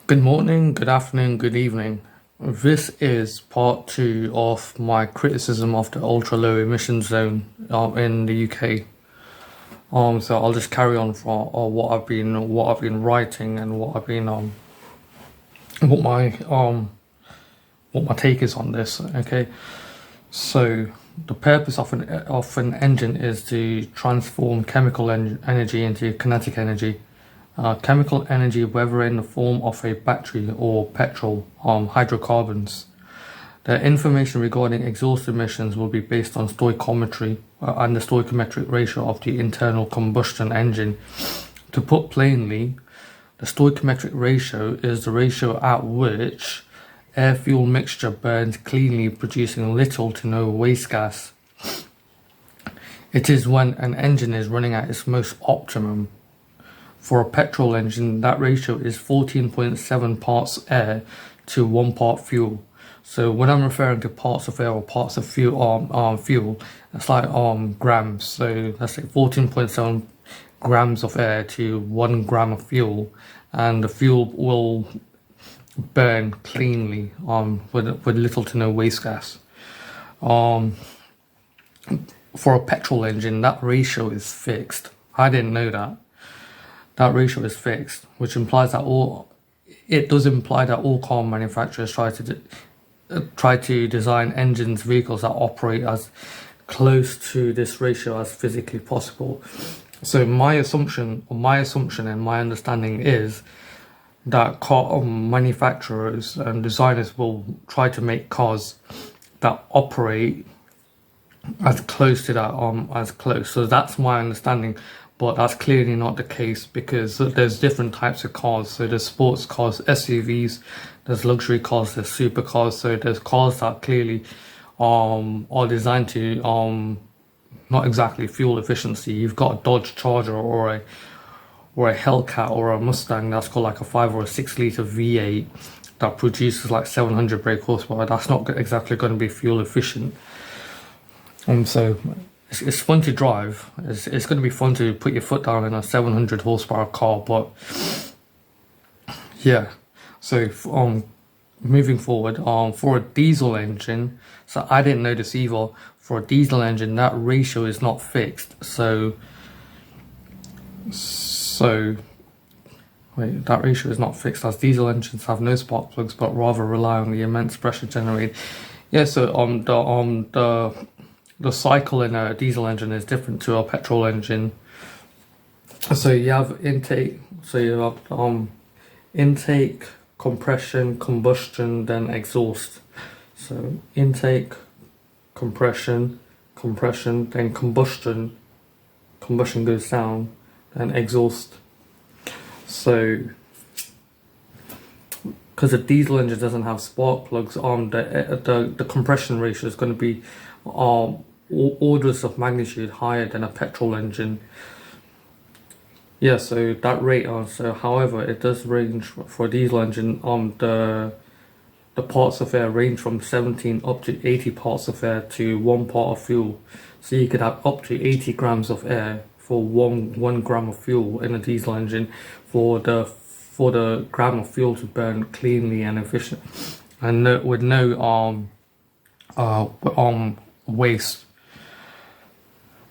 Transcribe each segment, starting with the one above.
Good morning, good afternoon, good evening. This is part two of my criticism of the ultra low emission zone in the UK. So I'll just carry on for what I've been writing and what my what my take is on this. Okay, so the purpose of an engine is to transform chemical energy into kinetic energy. Chemical energy, whether in the form of a battery or petrol, hydrocarbons. The information regarding exhaust emissions will be based on stoichiometry and the stoichiometric ratio of the internal combustion engine. To put plainly, the stoichiometric ratio is the ratio at which air-fuel mixture burns cleanly, producing little to no waste gas. It is when an engine is running at its most optimum. For a petrol engine, that ratio is 14.7 parts air to 1 part fuel. So when I'm referring to parts of air or parts of fuel, it's like grams. So let's say 14.7 grams of air to 1 gram of fuel, and the fuel will burn cleanly with little to no waste gas. For a petrol engine, that ratio is fixed. I didn't know that. That ratio is fixed, which implies that all car manufacturers try to design vehicles that operate as close to this ratio as physically possible. So my assumption and my understanding is that car manufacturers and designers will try to make cars that operate as close to that as close. So that's my understanding. But that's clearly not the case, because there's different types of cars. So there's sports cars, SUVs, there's luxury cars, there's supercars. So there's cars that clearly are designed to not exactly fuel efficiency. You've got a Dodge Charger or a Hellcat or a Mustang that's got like a 5 or a 6 litre V8 that produces like 700 brake horsepower. That's not exactly going to be fuel efficient. So it's fun to drive. It's going to be fun to put your foot down in a 700 horsepower car, but yeah. So moving forward, for a diesel engine, so I didn't know this either. For a diesel engine, that ratio is not fixed. So wait, that ratio is not fixed, as diesel engines have no spark plugs, but rather rely on the immense pressure generated. Yeah. So the cycle in a diesel engine is different to a petrol engine. So you have intake, intake, compression, combustion, then exhaust. So intake, compression, then combustion goes down, then exhaust. So because a diesel engine doesn't have spark plugs, the compression ratio is going to be orders of magnitude higher than a petrol engine. Yeah, so that rate, however, it does range for a diesel engine. The parts of air range from 17 up to 80 parts of air to 1 part of fuel. So you could have up to 80 grams of air for one gram of fuel in a diesel engine, for the gram of fuel to burn cleanly and efficient, and with no waste.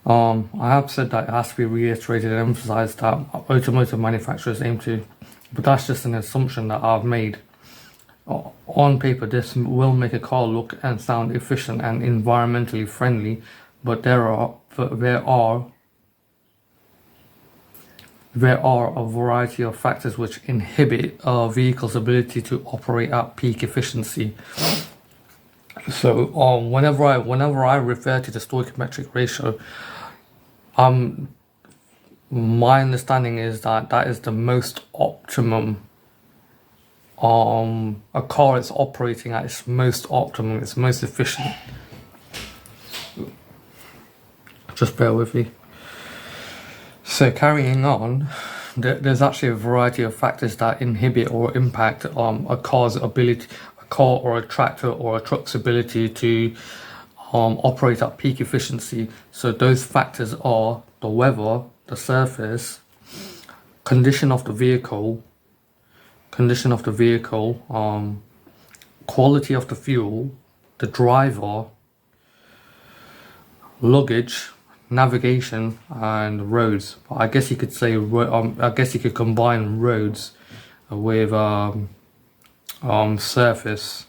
I have said that it has to be reiterated and emphasized that automotive manufacturers aim to, but that's just an assumption that I've made. On paper, this will make a car look and sound efficient and environmentally friendly, but there are a variety of factors which inhibit a vehicle's ability to operate at peak efficiency. So whenever I refer to the stoichiometric ratio, my understanding is that is the most optimum. A car is operating at its most optimum, its most efficient. Just bear with me. So carrying on, there's actually a variety of factors that inhibit or impact a car or a tractor or a truck's ability to operate at peak efficiency. So those factors are the weather, the surface, condition of the vehicle, condition of the vehicle, quality of the fuel, the driver, luggage, navigation, and roads. I guess you could say, I guess you could combine roads with surface